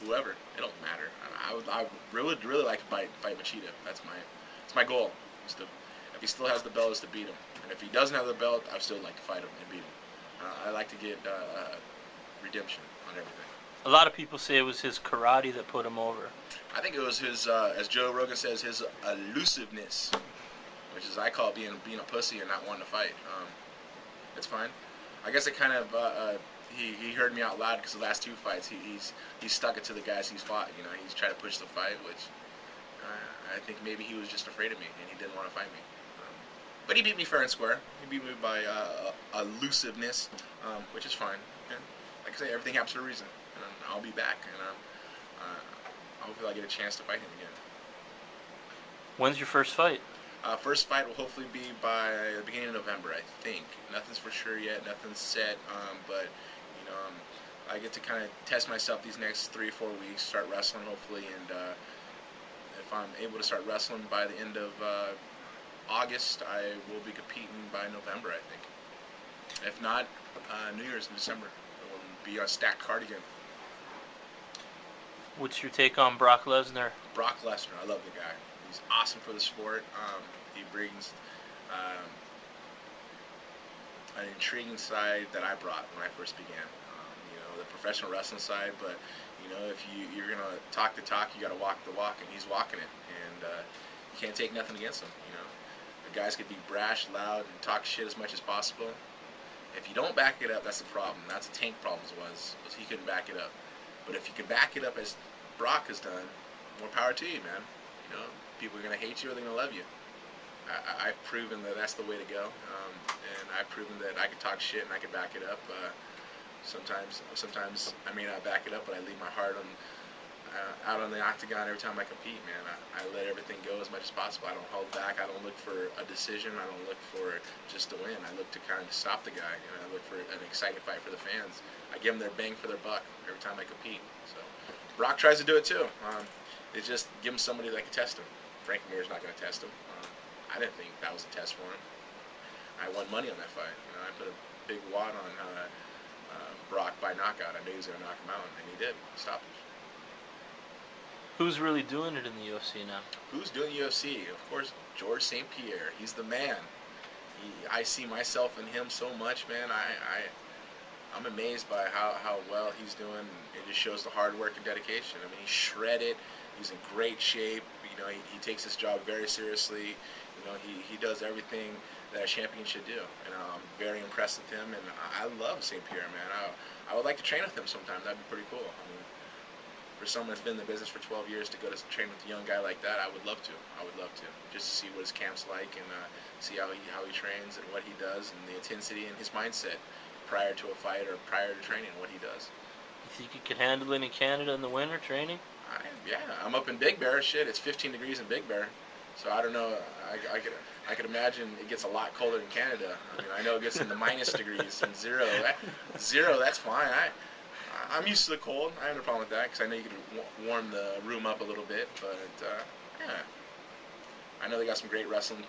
whoever. It don't matter. I really like to fight Machida. That's my goal. Is to, if he still has the belt, is to beat him. And if he doesn't have the belt, I still like to fight him and beat him. I like to get redemption on everything. A lot of people say it was his karate that put him over. I think it was his, as Joe Rogan says, his elusiveness, which is I call it being a pussy and not wanting to fight. It's fine. I guess it kind of he heard me out loud because the last two fights he's stuck it to the guys he's fought. You know, he's tried to push the fight, which I think maybe he was just afraid of me and he didn't want to fight me. But he beat me fair and square. He beat me by elusiveness, which is fine. And like I say, everything happens for a reason. And I'll be back, and hopefully I'll get a chance to fight him again. When's your first fight? First fight will hopefully be by the beginning of November, I think. Nothing's for sure yet. Nothing's set. But you know, I get to kind of test myself these next 3 or 4 weeks. Start wrestling hopefully, and if I'm able to start wrestling by the end of August, I will be competing by November, I think. If not, New Year's in December. It will be a stacked card again. What's your take on Brock Lesnar? Brock Lesnar, I love the guy. He's awesome for the sport. He brings an intriguing side that I brought when I first began. You know, the professional wrestling side, but you know, if you're gonna talk the talk, you gotta walk the walk, and he's walking it, and you can't take nothing against him. You know, the guys could be brash, loud, and talk shit as much as possible. If you don't back it up, that's the problem. That's what Tank problems was he couldn't back it up. But if you can back it up as Brock has done, more power to you, man. You know, people are gonna hate you or they're gonna love you. I've proven that that's the way to go, and I've proven that I can talk shit and I can back it up. Sometimes I may not back it up, but I leave my heart on out on the octagon every time I compete, man. I let everything go as much as possible. I don't hold back. I don't look for a decision. I don't look for just to win. I look to kind of stop the guy. You know, I look for an exciting fight for the fans. I give them their bang for their buck every time I compete. So Brock tries to do it too. It's just give him somebody that can test him. Frank Mir's not going to test him. I didn't think that was a test for him. I won money on that fight. You know, I put a big wad on Brock by knockout. I knew he was going to knock him out, and he did. Stopped him. Who's really doing it in the UFC now? Who's doing the UFC? Of course, George St. Pierre. He's the man. I see myself in him so much, man. I'm amazed by how well he's doing. It just shows the hard work and dedication. I mean, he's shredded. He's in great shape. You know, he takes his job very seriously. You know, he does everything that a champion should do. And I'm very impressed with him. And I love St. Pierre, man. I would like to train with him sometime. That'd be pretty cool. I mean, for someone that's been in the business for 12 years to go to train with a young guy like that, I would love to. I would love to. Just to see what his camp's like and see how he trains and what he does and the intensity and his mindset prior to a fight or prior to training, what he does. You think you could handle it in Canada in the winter training? Yeah, I'm up in Big Bear. Shit, it's 15 degrees in Big Bear. So I don't know. I could imagine it gets a lot colder in Canada. I mean, I know it gets in the minus degrees and zero. Zero, that's fine. I'm used to the cold. I have no problem with that because I know you can warm the room up a little bit. But yeah, I know they got some great wrestling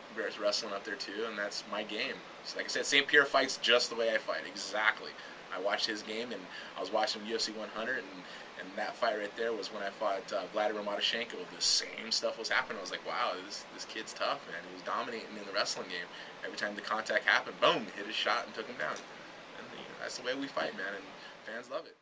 up there too, and that's my game. So like I said, St. Pierre fights just the way I fight. Exactly. I watched his game, and I was watching UFC 100, and that fight right there was when I fought Vladimir Matyshenko. The same stuff was happening. I was like, wow, this kid's tough, man. He was dominating in the wrestling game. Every time the contact happened, boom, hit his shot and took him down. And you know, that's the way we fight, man, and fans love it.